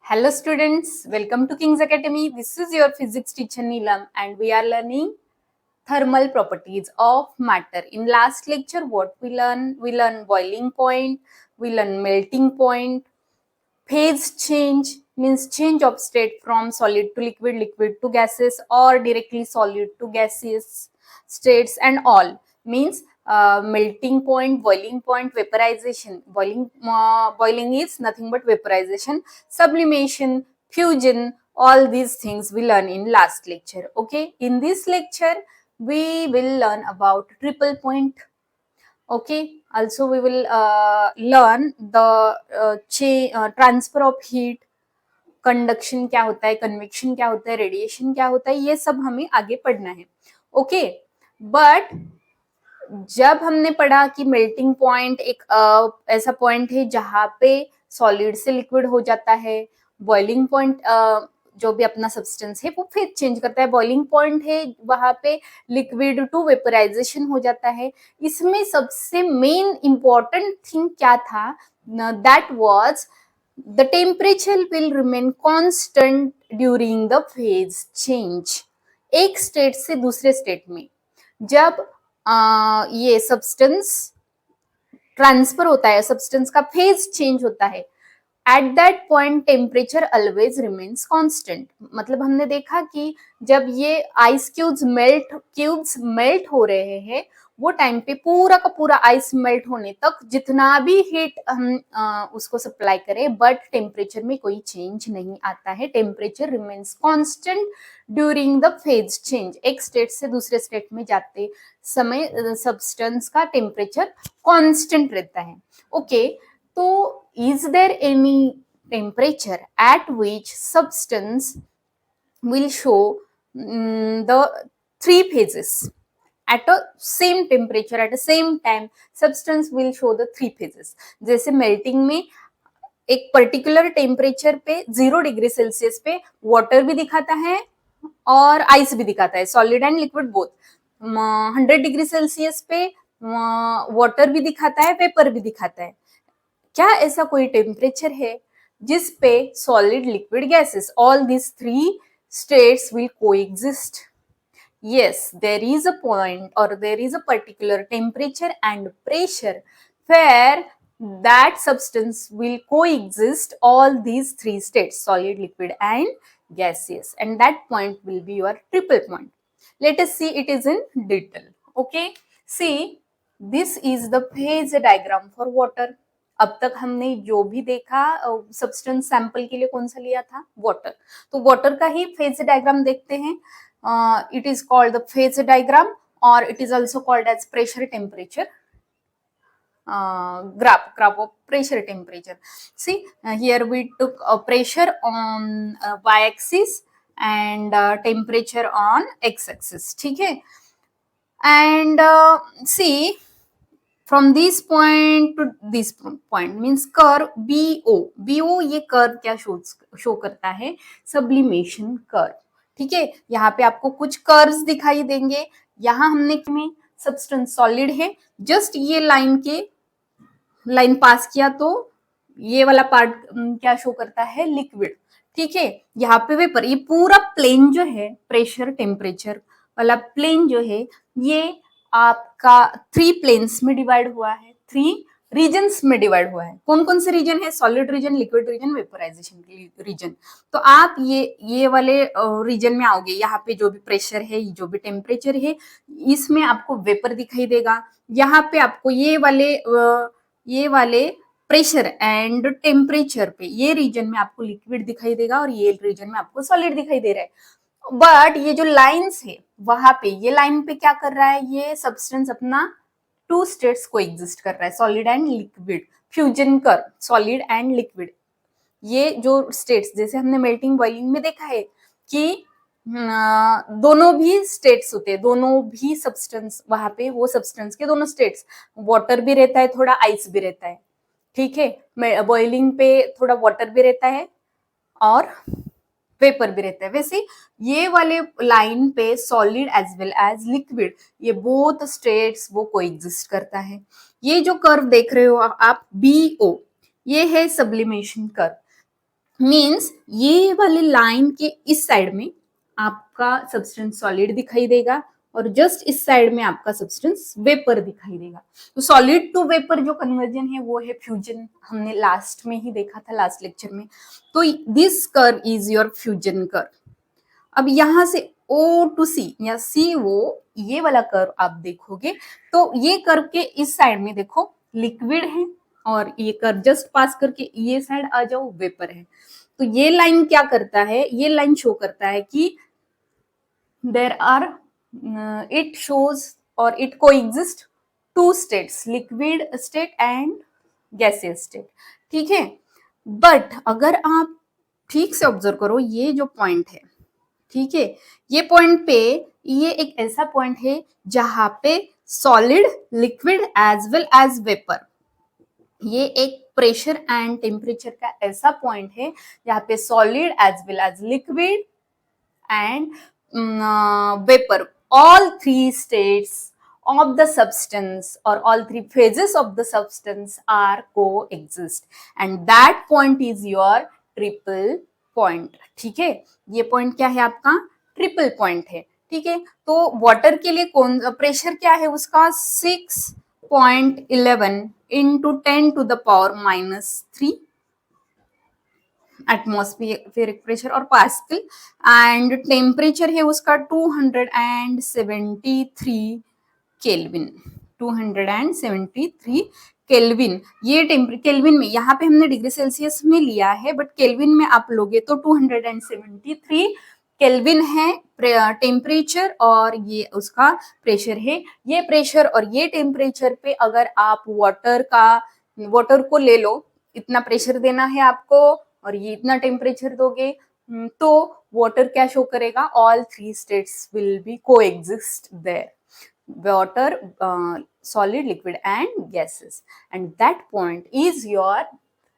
Hello students, welcome to King's Academy. This is your physics teacher Neelam and we are learning thermal properties of matter. In last lecture what we learn? We learn boiling point, we learn melting point, phase change means change of state from solid to liquid, liquid to gases or directly solid to gaseous states and all means melting point, boiling point, vaporization. Boiling is nothing but vaporization, sublimation, fusion, all these things we learn in last lecture. Okay, in this lecture we will learn about triple point. Okay, also we will learn the transfer of heat, conduction क्या होता है, convection क्या होता है, radiation क्या होता है, ये सब हमें आगे पढ़ना है. ओके, बट जब हमने पढ़ा कि मेल्टिंग पॉइंट एक ऐसा पॉइंट है जहां पे सॉलिड से लिक्विड हो जाता है, बॉइलिंग पॉइंट जो भी अपना सब्सटेंस है वो फेज चेंज करता है, बॉइलिंग पॉइंट है वहां पे लिक्विड टू वेपराइजेशन हो जाता है. इसमें सबसे मेन इंपॉर्टेंट थिंग क्या था, that was the temperature will remain constant during the phase change. एक स्टेट से दूसरे स्टेट में जब ये सब्सटेंस ट्रांसफर होता है, सब्सटेंस का फेज चेंज होता है, at that point temperature always remains constant. मतलब हमने देखा कि जब ये आइस क्यूब्स मेल्ट हो रहे हैं, वो टाइम पे पूरा का पूरा आइस मेल्ट होने तक जितना भी हीट हम उसको सप्लाई करें, बट टेम्परेचर में कोई चेंज नहीं आता है. Temperature remains constant during the phase change. एक स्टेट से दूसरे स्टेट में जाते समय सब्सटेंस का टेम्परेचर कांस्टेंट रहता है. ओके, तो is there any temperature at which substance will show the three phases at a same temperature at the same time? Substance will show the three phases. जैसे melting में एक particular temperature पे 0 degree Celsius पे water भी दिखाता है और ice भी दिखाता है, solid and liquid both. 100 degree Celsius पे वाटर भी दिखाता है, पेपर भी दिखाता है. क्या ऐसा कोई टेम्परेचर है जिस पे solid, liquid, gases, all this three states will coexist? Yes, there is a point or there is a particular temperature and pressure where that substance will coexist all these three states, solid, liquid and gaseous, and that point will be your triple point. Let us see it is in detail. Okay, see, this is the phase diagram for water. अब तक हमने जो भी देखा substance sample के लिए कौन सा लिया था, वाटर. तो वाटर का ही फेज डायग्राम देखते हैं. It is called the phase diagram or it is also called as pressure temperature graph of pressure temperature. See, here we took pressure on y-axis and temperature on x-axis. ठीक है, and see, from this point to this point means curve BO ये curve क्या show करता है, sublimation curve. ठीक है, यहाँ पे आपको कुछ कर्व्स दिखाई देंगे. यहाँ हमने में सब्सटेंस सॉलिड है, जस्ट ये लाइन पास किया तो ये वाला पार्ट क्या शो करता है, लिक्विड. ठीक है, यहाँ पे वेपर, ये पूरा प्लेन जो है, प्रेशर टेम्परेचर वाला प्लेन जो है, ये आपका 3 प्लेन्स में डिवाइड हुआ है, 3 रीजन्स में डिवाइड हुआ है. कौन कौन से रीजन है, solid region, liquid region, vaporisation region. तो आप ये वाले रीजन में आओगे, यहाँ पे जो भी प्रेशर है, जो भी टेम्परेचर है, इसमें आपको वेपर दिखाई देगा. यहाँ पे आपको ये वाले प्रेशर एंड टेम्परेचर पे ये रीजन में आपको लिक्विड दिखाई देगा और ये रीजन में आपको सॉलिड दिखाई दे रहा है. बट ये जो लाइंस है वहां पे, ये लाइन पे क्या कर रहा है, ये सब्सटेंस अपना 2 स्टेट्स को एग्जिस्ट कर रहा है, solid and liquid, fusion curve, solid and liquid. ये जो स्टेट्स, जैसे हमने मेल्टिंग बॉइलिंग में देखा है कि दोनों भी स्टेट्स होते हैं, दोनों भी सब्सटेंस, वहां पे वो सब्सटेंस के दोनों स्टेट्स, वाटर भी रहता है, थोड़ा आइस भी रहता है. ठीक है, बॉइलिंग पे थोड़ा वाटर भी रहता है और वेपर भी रहता है. वैसे ये वाले लाइन पे solid as well as liquid, ये बोथ स्टेट्स वो कोएग्जिस्ट करता है. ये जो कर्व देख रहे हो आप, BO, ये है सब्लिमेशन कर्व. मीन्स ये वाले लाइन के इस साइड में आपका सब्सटेंस सॉलिड दिखाई देगा और जस्ट इस साइड में आपका सब्सटेंस वेपर दिखाई देगा। तो सॉलिड टू वेपर जो कन्वर्जन है वो है फ्यूजन, हमने लास्ट में ही देखा था, लास्ट लेक्चर में। तो this curve is your fusion curve. अब यहां से O टू C या CO ये वाला कर्व आप देखोगे तो ये कर्व के इस साइड में देखो लिक्विड है और ये कर्व जस्ट पास करके ये साइड आ जाओ वेपर है। तो ये लाइन क्या करता है, ये लाइन शो करता है कि देर आर इट शोज और it coexist two states, liquid state and gaseous state, ठीक है। बट अगर आप ठीक से ऑब्जर्व करो ये जो पॉइंट है, ठीक है, ये पॉइंट पे ये एक ऐसा पॉइंट है जहां पे solid, liquid as well as vapour, ये एक प्रेशर एंड टेम्परेचर का ऐसा पॉइंट है जहां पे solid as well as liquid and vapor, all three states of the substance or all three phases of the substance are coexist and that point is your triple point, ठीक है। ये point क्या है आपका, triple point है, ठीक है। तो वाटर के लिए कौन प्रेशर क्या है उसका 6.11 into 10 to the power -3 atmospheric pressure और पास्कल, एंड टेम्परेचर है उसका 273 केल्विन, 273 केल्विन। ये केल्विन में, यहाँ पे हमने डिग्री सेल्सियस में लिया है बट केल्विन में आप लोगे तो 273 केल्विन है टेम्परेचर और ये उसका प्रेशर है। ये प्रेशर और ये टेम्परेचर पे अगर आप वाटर को ले लो, इतना प्रेशर देना है आपको और ये इतना टेम्परेचर दोगे, तो वाटर क्या शो करेगा, all three states will be coexist there, water, solid, liquid and gases, and that point is your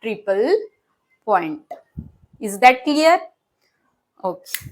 triple point. Is that clear? Okay.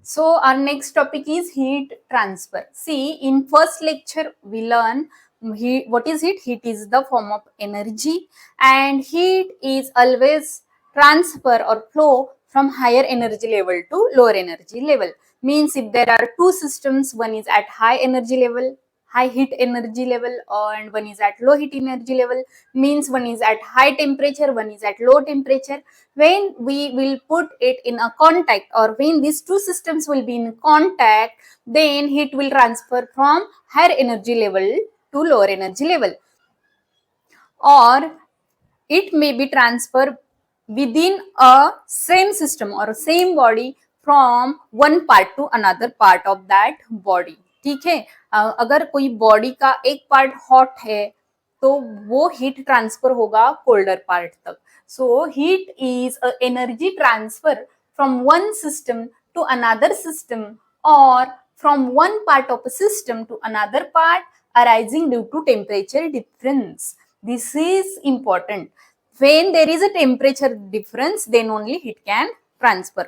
So our next topic is heat transfer. See, in first lecture we learn heat. What is heat? Heat is the form of energy, and heat is always transfer or flow from higher energy level to lower energy level. Means if there are two systems, one is at high energy level, high heat energy level, and one is at low heat energy level, means one is at high temperature, one is at low temperature. When we will put it in a contact, or when these two systems will be in contact, then heat will transfer from higher energy level to lower energy level, or it may be transferred within a same system or same body from one part to another part of that body, ठीक है। अगर कोई body का एक part hot है तो वो heat transfer होगा कोल्डर पार्ट तक। So heat is a energy transfer from one system to another system और from one part of a system to another part arising due to temperature difference. This is important. When there is a temperature difference, then only heat can transfer.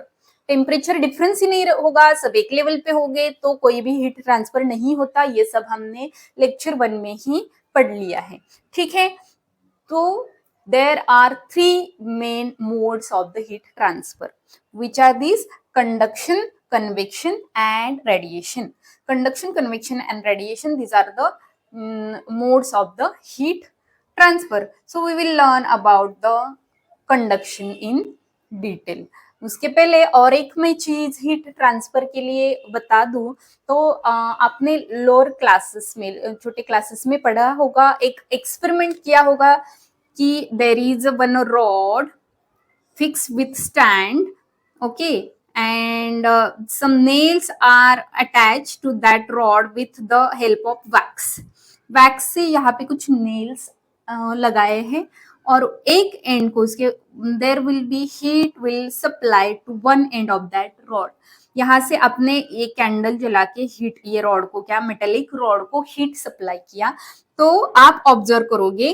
Temperature difference ही नहीं होगा, सब एक level पे हो गए तो कोई भी हीट ट्रांसफर नहीं होता। ये सब हमने लेक्चर 1 में ही पढ़ लिया है, ठीक है। तो there are three main modes of the heat transfer, which are these: conduction, convection and radiation. Conduction, convection and radiation, these are the modes of the heat transfer. So we will learn about the conduction in detail. उसके पहले और एक मैं चीज heat transfer के लिए बता दूं तो आपने लोअर क्लासेस में, छोटे क्लासेस में पढ़ा होगा, एक एक्सपेरिमेंट किया होगा कि there is one rod fixed with stand, okay, and some nails are attached to that rod with the help of wax. wax से यहाँ पे कुछ nails लगाए हैं और एक एंड को उसके there will be heat will supply to one end of that rod. यहाँ से आपने ये कैंडल जला के हीट, ये रॉड को क्या, मेटेलिक रॉड को हीट सप्लाई किया, तो आप ऑब्जर्व करोगे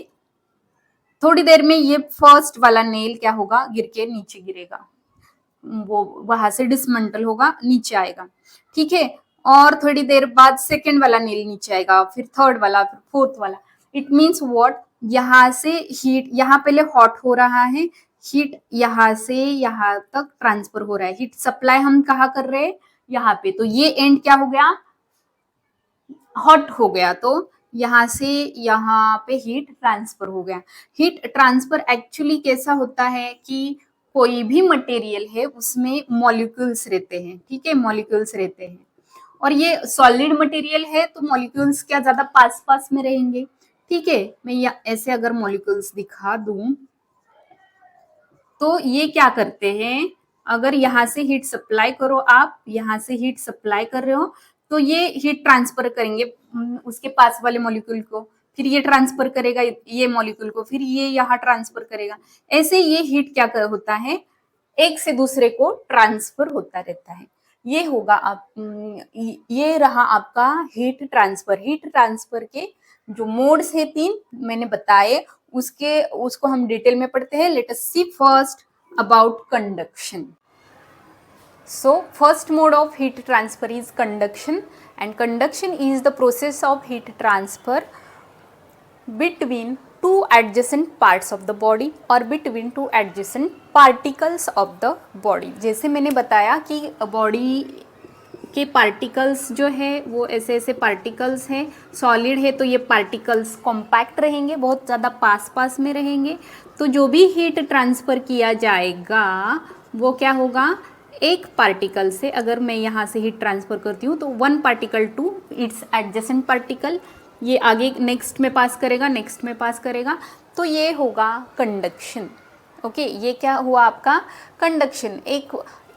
थोड़ी देर में ये फर्स्ट वाला नेल क्या होगा, गिर के नीचे गिरेगा, वो वहां से डिसमेंटल होगा, नीचे आएगा, ठीक है। और थोड़ी देर बाद सेकेंड वाला नेल नीचे आएगा, फिर थर्ड वाला, फिर फोर्थ वाला। इट मीन्स व्हाट, यहाँ से हीट, यहाँ पहले हॉट हो रहा है, हीट यहाँ से यहाँ तक ट्रांसफर हो रहा है, हीट सप्लाई हम कहाँ कर रहे हैं, यहाँ पे। तो ये एंड क्या हो गया, हॉट हो गया, तो यहाँ से यहाँ पे हीट ट्रांसफर हो गया। हीट ट्रांसफर एक्चुअली कैसा होता है कि कोई भी मटेरियल है उसमें मॉलिक्यूल्स रहते हैं, ठीक है, मॉलिक्यूल्स रहते हैं। और ये सॉलिड मटेरियल है तो मॉलिक्यूल्स क्या ज्यादा पास पास में रहेंगे, ठीक है। मैं ऐसे अगर मॉलिक्यूल्स दिखा दूं तो ये क्या करते हैं, अगर यहाँ से हीट सप्लाई करो, आप यहाँ से हीट सप्लाई कर रहे हो तो ये हीट ट्रांसफर करेंगे उसके पास वाले मॉलिक्यूल को, फिर ये ट्रांसफर करेगा ये मॉलिक्यूल को, फिर ये यहाँ ट्रांसफर करेगा। ऐसे ये हीट क्या होता है, एक से दूसरे को ट्रांसफर होता रहता है। ये होगा आप ये रहा आपका हीट ट्रांसफर। हीट ट्रांसफर के जो मोड्स है 3 मैंने बताए, उसको हम डिटेल में पढ़ते हैं। Let us see first about conduction. So first mode of heat transfer is conduction, and conduction is the process of heat transfer between two adjacent parts of the body or between two adjacent particles of the body। जैसे मैंने बताया कि body के particles जो है वो ऐसे ऐसे पार्टिकल्स हैं, सॉलिड है तो ये पार्टिकल्स कॉम्पैक्ट रहेंगे, बहुत ज़्यादा पास पास में रहेंगे। तो जो भी हीट ट्रांसफ़र किया जाएगा वो क्या होगा, एक पार्टिकल से, अगर मैं यहाँ से हीट ट्रांसफ़र करती हूँ तो one particle to its adjacent particle, ये आगे नेक्स्ट में पास करेगा, नेक्स्ट में पास करेगा, तो ये होगा कंडक्शन। ओके, ये क्या हुआ आपका कंडक्शन।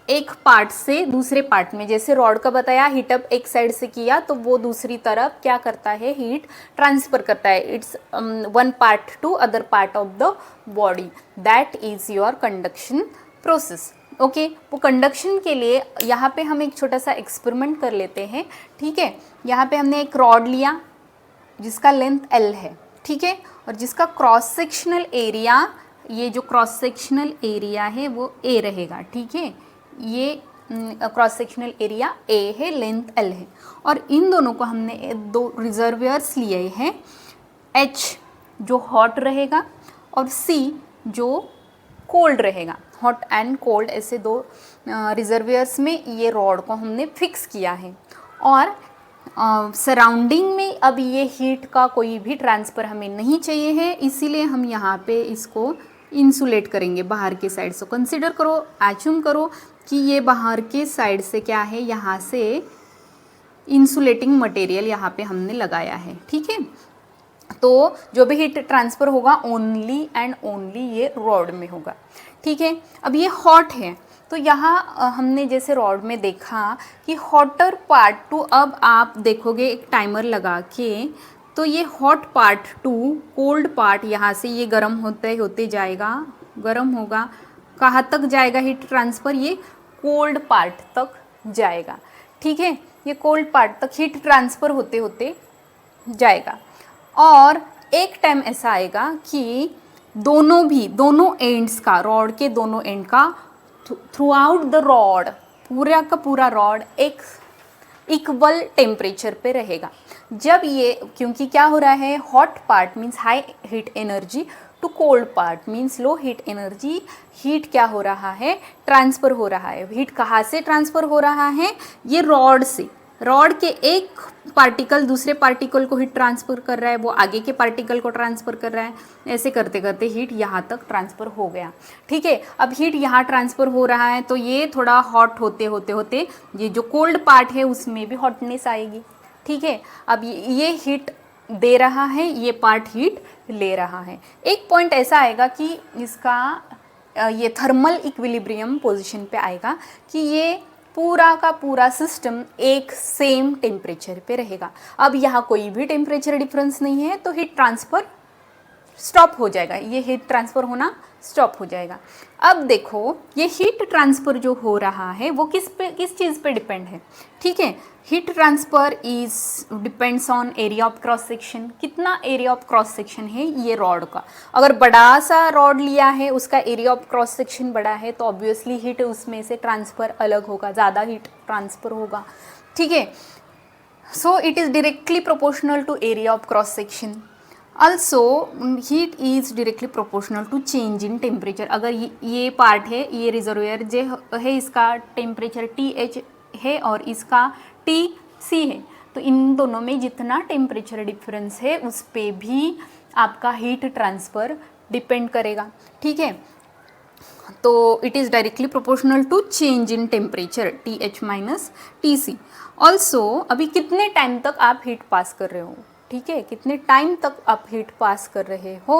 एक पार्ट से दूसरे पार्ट में, जैसे रॉड का बताया, हीटअप एक साइड से किया तो वो दूसरी तरफ क्या करता है, हीट ट्रांसफ़र करता है। It's one part two other part of the body, that is your conduction process. Okay, वो कंडक्शन के लिए यहाँ पे हम एक छोटा सा एक्सपेरिमेंट कर लेते हैं, ठीक है। यहाँ पे हमने एक रॉड लिया जिसका लेंथ L है, ठीक है, और जिसका क्रॉस सेक्शनल एरिया, ये जो क्रॉस सेक्शनल एरिया है वो A रहेगा, ठीक है। ये क्रॉस सेक्शनल एरिया A है, लेंथ L है, और इन दोनों को हमने दो रिजर्वियर्स लिए हैं, H जो हॉट रहेगा और C जो कोल्ड रहेगा। हॉट एंड कोल्ड ऐसे दो रिजर्वियर्स में ये रॉड को हमने फिक्स किया है। और सराउंडिंग में अब ये हीट का कोई भी ट्रांसफ़र हमें नहीं चाहिए है, इसीलिए हम यहाँ पे इसको इंसुलेट करेंगे बाहर के साइड से। कंसिडर करो, एज्यूम करो कि ये बाहर के साइड से क्या है, यहाँ से इंसुलेटिंग मटेरियल यहाँ पे हमने लगाया है, ठीक है। तो जो भी हीट ट्रांसफ़र होगा ओनली एंड ओनली ये रॉड में होगा, ठीक है। अब ये हॉट है तो यहाँ हमने जैसे रॉड में देखा कि हॉटर पार्ट टू, अब आप देखोगे एक टाइमर लगा के, तो ये hot part two cold part, यहाँ से ये गर्म होते होते जाएगा, गर्म होगा, कहाँ तक जाएगा हीट ट्रांसफ़र, ये कोल्ड पार्ट तक जाएगा, ठीक है। ये कोल्ड पार्ट तक हीट ट्रांसफ़र होते होते जाएगा। और एक टाइम ऐसा आएगा कि दोनों एंड्स का, रॉड के दोनों एंड का, थ्रू आउट द रॉड, पूरा का पूरा रॉड एक इक्वल टेम्परेचर पे रहेगा। जब ये, क्योंकि क्या हो रहा है, hot part means high heat energy to cold part means low heat energy, heat क्या हो रहा है, ट्रांसफ़र हो रहा है। हीट कहाँ से ट्रांसफ़र हो रहा है, ये रॉड से, रॉड के एक पार्टिकल दूसरे पार्टिकल को हीट ट्रांसफ़र कर रहा है, वो आगे के पार्टिकल को ट्रांसफ़र कर रहा है, ऐसे करते करते हीट यहाँ तक ट्रांसफ़र हो गया, ठीक है। अब हीट यहाँ ट्रांसफ़र हो रहा है तो ये थोड़ा हॉट होते होते होते ये जो कोल्ड पार्ट है उसमें भी हॉटनेस आएगी, ठीक है। अब ये हीट दे रहा है, ये पार्ट हीट ले रहा है। एक पॉइंट ऐसा आएगा कि इसका ये थर्मल इक्विलिब्रियम पोजीशन पे आएगा कि ये पूरा का पूरा सिस्टम एक सेम टेम्परेचर पे रहेगा। अब यहाँ कोई भी टेम्परेचर डिफरेंस नहीं है तो हीट ट्रांसफ़र स्टॉप हो जाएगा, ये हीट ट्रांसफ़र होना स्टॉप हो जाएगा। अब देखो ये हीट ट्रांसफ़र जो हो रहा है वो किस चीज़ पे डिपेंड है, ठीक है। Heat transfer is depends on area of cross section, कितना एरिया ऑफ क्रॉस सेक्शन है ये रॉड का। अगर बड़ा सा रॉड लिया है, उसका एरिया ऑफ क्रॉस सेक्शन बड़ा है तो ऑब्वियसली हीट उसमें से ट्रांसफ़र अलग होगा, ज़्यादा हीट ट्रांसफ़र होगा, ठीक है। So it is directly proportional to area of cross section. Also heat is directly proportional to change in temperature. अगर ये पार्ट है, ये रिजर्वियर जो है, इसका टेम्परेचर TH है और इसका TC है, तो इन दोनों में जितना टेम्परेचर डिफरेंस है उस पे भी आपका हीट ट्रांसफ़र डिपेंड करेगा. ठीक है, तो it is directly proportional to change in temperature TH minus TC. Also अभी कितने टाइम तक आप हीट पास कर रहे हो, ठीक है, कितने टाइम तक आप हीट पास कर रहे हो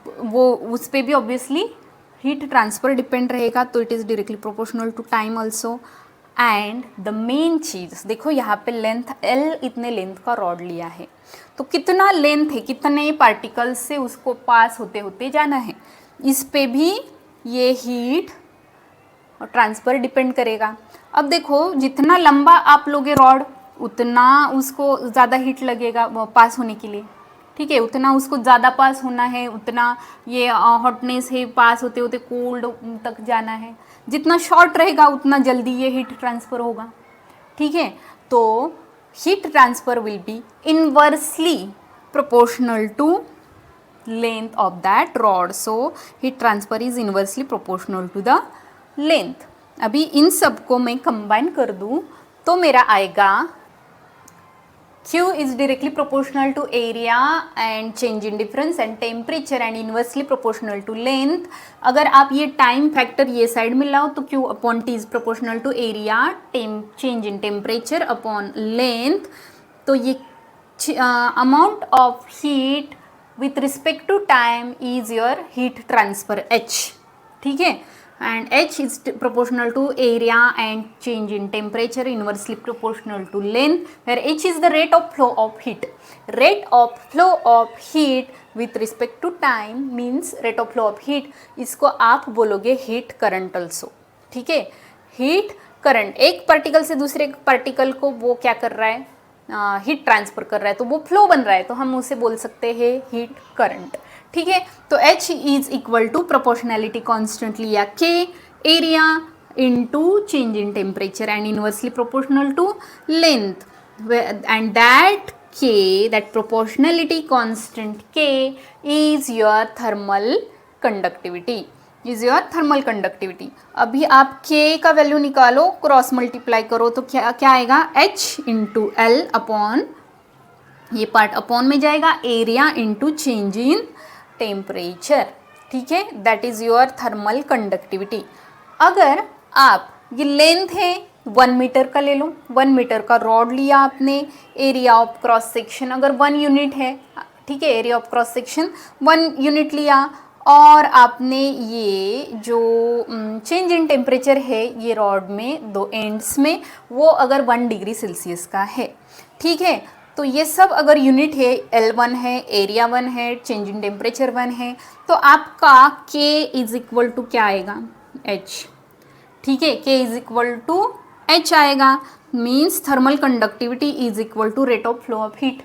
वो उस पर भी ऑब्वियसली हीट ट्रांसफ़र डिपेंड रहेगा. तो it is directly proportional to time also. And the main चीज़ देखो, यहाँ पे लेंथ L, इतने लेंथ का रॉड लिया है, तो कितना लेंथ है, कितने पार्टिकल्स से उसको पास होते होते जाना है, इस पे भी ये हीट और ट्रांसफ़र डिपेंड करेगा. अब देखो, जितना लंबा आप लोगे रॉड उतना उसको ज़्यादा हीट लगेगा पास होने के लिए. ठीक है, उतना उसको ज़्यादा पास होना है, उतना ये हॉटनेस है, पास होते होते कोल्ड तक जाना है. जितना शॉर्ट रहेगा उतना जल्दी ये हीट ट्रांसफ़र होगा. ठीक है, तो heat transfer will be inversely proportional to length of that rod. So heat transfer is inversely proportional to the length. अभी इन सब को मैं कंबाइन कर दूँ तो मेरा आएगा Q is directly proportional to area and change in difference and temperature and inversely proportional to length. अगर आप ये टाइम फैक्टर ये साइड में लाओ तो Q upon T is proportional to area, change in temperature upon length. तो ये amount of heat with respect to time is your heat transfer H. ठीक है, and H is proportional to area and change in temperature inversely proportional to length, where H is the rate of flow of heat. Rate of flow of heat with respect to time means rate of flow of heat. इसको आप बोलोगे heat current also. ठीक है, heat current एक particle से दूसरे particle को वो क्या कर रहा है, हीट ट्रांसफ़र कर रहा है, तो वो फ्लो बन रहा है, तो हम उसे बोल सकते हैं हीट करंट. ठीक है, तो H is equal to proportionality constant लिया K area into change in temperature and inversely proportional to length, and that K, that proportionality constant K is your thermal conductivity, is your thermal conductivity. अभी आप K का value निकालो, cross multiply करो तो क्या क्या आएगा, H इंटू L अपॉन, ये पार्ट अपॉन में जाएगा, area into change in temperature. ठीक है, that is your thermal conductivity. अगर आप ये लेंथ है 1 मीटर का ले लो, 1 मीटर का रॉड लिया आपने, एरिया ऑफ क्रॉस सेक्शन अगर 1 यूनिट है, ठीक है, area of cross section 1 unit लिया, और आपने ये जो चेंज इन टेम्परेचर है ये रॉड में दो एंड्स में, वो अगर 1 डिग्री सेल्सियस का है. ठीक है, तो ये सब अगर यूनिट है, L1 है, एरिया 1 है, चेंज इन टेम्परेचर 1 है, तो आपका K इज इक्वल टू क्या आएगा, H. ठीक है, K is equal to H आएगा, means thermal conductivity is equal to rate of flow of heat.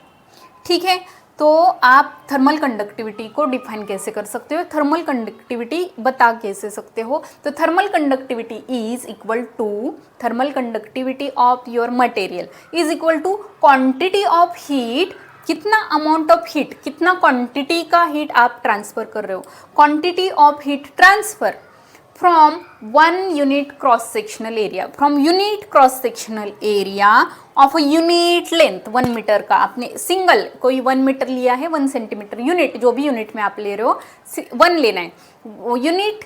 ठीक है, तो आप थर्मल कंडक्टिविटी को डिफाइन कैसे कर सकते हो, थर्मल कंडक्टिविटी बता कैसे सकते हो, तो thermal conductivity is equal to, thermal conductivity of your material is equal to quantity of heat, कितना अमाउंट ऑफ हीट, कितना क्वांटिटी का हीट आप ट्रांसफर कर रहे हो, quantity of heat transfer from 1 unit cross sectional area, from unit cross sectional area of a unit length 1 metre का, आपने single कोई 1 मीटर लिया है, 1 सेंटीमीटर यूनिट, जो भी यूनिट में आप ले रहे हो 1 लेना है, unit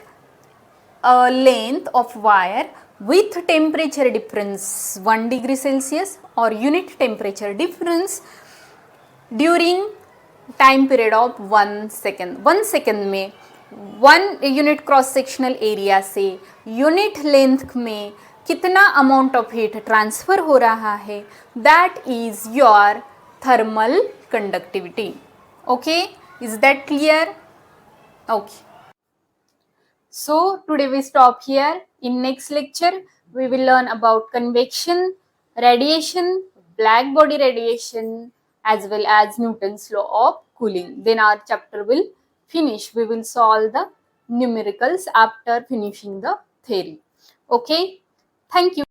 length of wire with temperature difference 1 degree Celsius और unit temperature difference during time period of 1 second. 1 second में 1 यूनिट क्रॉस सेक्शनल एरिया से यूनिट लेंथ में कितना अमाउंट ऑफ हीट ट्रांसफ़र हो रहा है, that is your thermal conductivity. Okay, is that clear? Okay, so today we stop here. In next lecture we will learn about convection, radiation, black body radiation, as well as Newton's law of cooling. Then our chapter will finish. We will solve the numericals after finishing the theory. Okay, thank you.